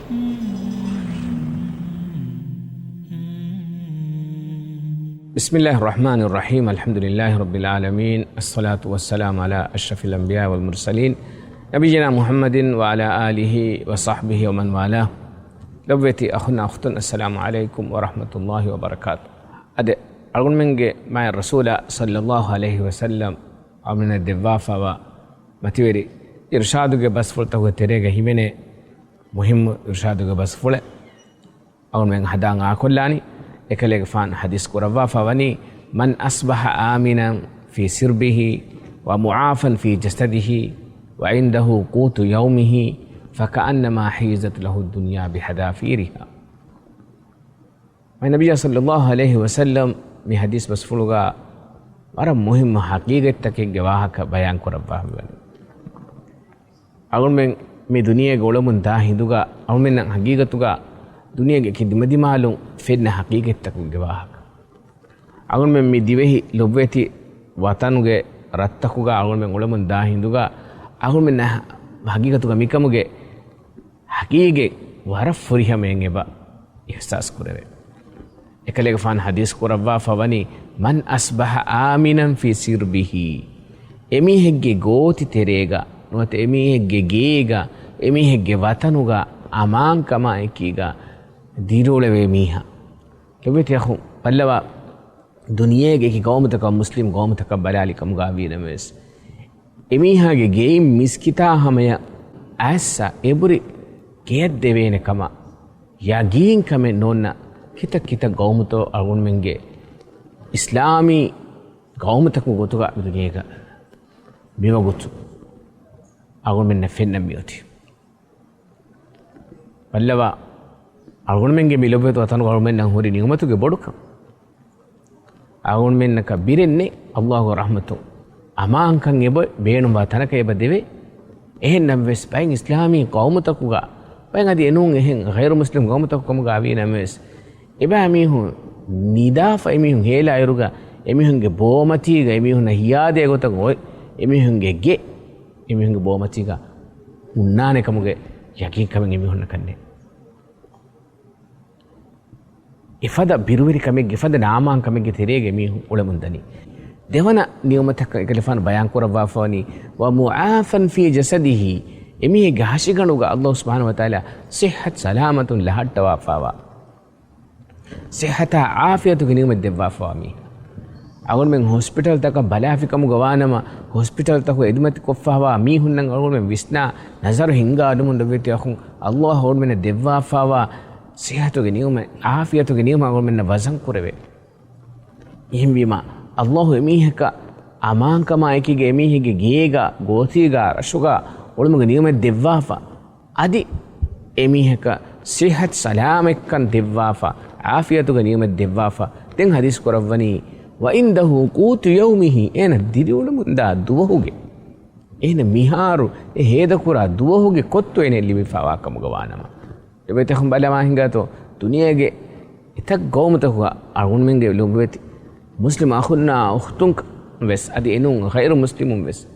بسم الله الرحمن الرحيم الحمد لله رب العالمين الصلاة والسلام على أشرف الأنبياء والمرسلين نبينا محمد وعلى آله وصحبه ومن والاه لبيتي أخونا أختن السلام عليكم ورحمة الله وبركاته أدي أقول منك مع الرسول صلى الله عليه وسلم من الدفافة ومتوري إرشادك بس فلته تريغ همينة مهم إرشادك بس فلة أقول من حدان أكلاني إكليك فان حديث كربا فوني من أصبح آمنا في سربه ومعافا في جسده وعنده قوت يومه فكأنما حيزت له الدنيا بحذافيرها. النبي صلى الله عليه وسلم من حديث بس فلوغا مرة مهم حقيقة تكين جواهك بيان كربا فوني أقول من دنيا قولا من تاهدوغا أقول من حقيقتوغا دنيا كدمدي معلوم فيدنا حقيقة تكون جواهك أقول من مديوه لبوتي وطنوغ رتكوغا أقول من قولا من داهدوغا أقول من حقيقتوغا ميكاموغ حقيقة وعرف فريها مينغبا إحساس كوري إكاليك فان حديث كوربا فواني من أصبح آمنا في سربه إمي هجي غوتي تريغا نوات إمي هجي جيغا إمي هجي وطنوغا أمان كما إكيغا ديرولة ميها لبيت يا أخو بلوا دنيا كي قوم تكا مسلم قوم تكا بلالي كم غابين مس إميها كي جيم مسكتا هميا أسا إبري كيد دبين كما يا جين كم نونا كتا كتا قوم تو أقول منجي إسلامي قوم تكو غوتوغا بدنيا بيما غوتو أقول من نفين ميوتي بلوا أقول منك بيلوبيت وطن أقول من نهوري نيومتو كبودك أقول منك بيرني الله رحمته أما أنكن يبى بينو وطنك يبى دبي إيه نبيس بين إسلامي قوم تكوغا بين هذه إنهم إيه غير مسلم قوم تكوغا مغابي نمس إبا أميهم نداف أميهم هيلا يروغا أميهم بومتيغا أميهم نهيادة غوتغو أميهم جي أميهم بومتيغا ونانه كمغا يقين كمن أميهم نكنه إفادة بيرويري كميك إفادة نامان كميك تريجي ميهم ولا مندني دهونا نيومتك كلفان بيان كورا فاني ومعافا في جسده إميه غاشي غنوغا الله سبحانه وتعالى صحة سلامة لحد توافاوا صحة عافية غنيوم الدفافامي أقول من هوسبيتال تكا بلا في كم غوانما هوسبيتال تكو إدمت كفاوا ميهن نان أقول من ويسنا نظر هنگا أدمون دبيت يخون الله أقول من الدفافاوا صحة غنيوم عافية غنيوم أقول من وزن كوربه يهم بيما الله إميهك أمان كما إكيغ إميهك جيغا غوثيغا رشوغا أقول من غنيوم الدفافا أدي إميهك صحة سلامك كان دفافا عافية غنيوم الدفافا تين حديث كورباني وعنده قوت يومه أنا ديريول من دا دوهوغي أنا ميهارو هيدا كورا دوهوغي كتو أنا اللي بفاوا كم غوانما لبيت خم بلا ما هنگاتو دنيا کے اتك قوم تكوا أرون من قبل لبيت مسلم أخونا أختونك بس أدي إنهم غير مسلمون بس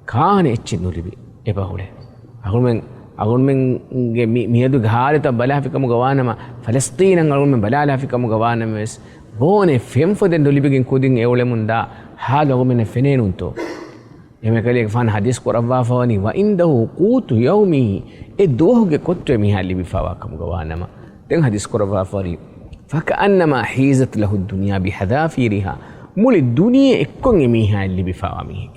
كان يتشنو لبي إباهوله أقول من ميادو غالي تبلا في كم غوانا ما فلسطين أقول من بلا في كم غوانا بس بونه فيم فدن دوليبين كودين أولي من دا حال أقول من فنين أنتو يوم كليك فان حديث كربا فاني وعنده قوت يومه الدوه كتو ميها اللي بفاوا كم غوانا ما تين حديث كربا فاني فكأنما حيزت له الدنيا بحذافيرها مول الدنيا إكون ميها اللي بفاوا ميها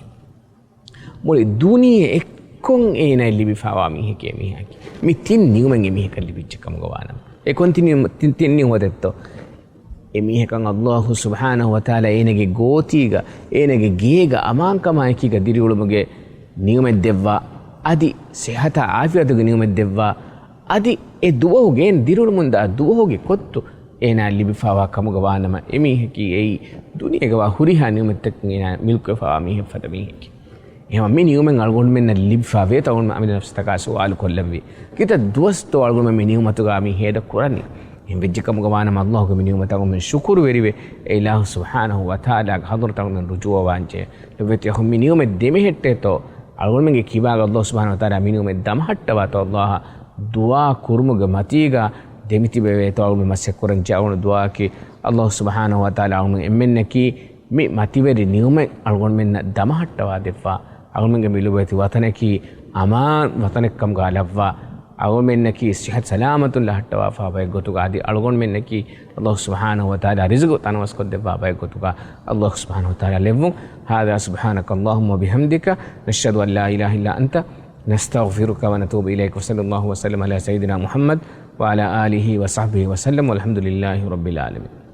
مول الدنيا إكون إينا اللي بفاوا ميها كميها متين نيو من ميها اللي بيجي كم غوانا إكون تين نيو هذا إميه كان الله سبحانه وتعالى إنك غوتيغا إنك جيغا أمان كما إكيغا ديريولو مغي نيوم الدفا أدي صحة عافية نيوم الدفا أدي إدوه جين ديريولو من دا دوه جي كتو إنا اللي بفاوا كمو غوانا ما إميه كي أي دنيا غوا هوريها نيوم التكنينا ملك فاوا ميه فتميه كي إما من يوم أقول من اللي بفاوية تقول ما أمين نفس تكاسو على كل بي كده دوستو أقول من يوم تقامي هيدا قراني إن بيجيكم غوانا ما الله من يوم تقول من شكر وريبه إله سبحانه وتعالى حضرته من الرجوع وانجه لبيت يخم من يوم الدم هتة أقول من كيبا الله سبحانه وتعالى من يوم الدم حتى بات الله ದುವಾ ಕುರ್ಮುಗ ಮತೀಗ ದೆಮಿತಿ ಬೇವೇತ ಅಳುಮೆ ಮಸ್ಸೆಕ್ಕುರಂ ಜಾವಣ ದುವಾಕಿ ಅಲ್ಲಾಹ್ ಸುಬ್ಹಾನಹು ವ ತಆಲಾ ಅಳುಮೆ ಎಮ್ಮೆನ್ನಕಿ ಮಿ ಮತಿವೆರಿ ನಿಯುಮೆ ಅಳುಗೊಂಡು ಮೆನ್ನ ದಮಹಟ್ಟವಾ ದೆಫ್ಫಾ ಅಳುಮೆಂಗೆ ಮಿಲುಬೈತಿ ವತನಕಿ ಅಮಾನ್ ವತನಕ್ಕಂ ಗಾಲವ್ವಾ ಅಳುಮೆನ್ನಕಿ ಸಿಹತ್ ಸಲಾಮತುನ್ ಲಹಟ್ಟವಾ ಫಾಬೈ ಗೊತುಗ ಆದಿ ಅಳುಗೊಂಡು ಮೆನ್ನಕಿ ಅಲ್ಲಾಹ್ ಸುಬ್ಹಾನಹು ವ ತಆಲಾ ರಿಜ್ಕು ತನವಸ್ಕೊದ್ದೆ ಫಾಬೈ ಗೊತುಗ ಅಲ್ಲಾಹ್ ಸುಬ್ಹಾನಹು ವ ತಆಲಾ ಲೆವ್ವು ಹಾದಾ ಸುಬ್ಹಾನಕ ಅಲ್ಲಾಹುಮ್ಮ ಬಿಹಮ್ದಿಕ ನಶ್ಹದು ಅನ್ ಲಾ ಇಲಾಹ ಇಲ್ಲಾ ಅಂತ نستغفرك ونتوب إليك وصلى الله وسلم على سيدنا محمد وعلى آله وصحبه وسلم والحمد لله رب العالمين.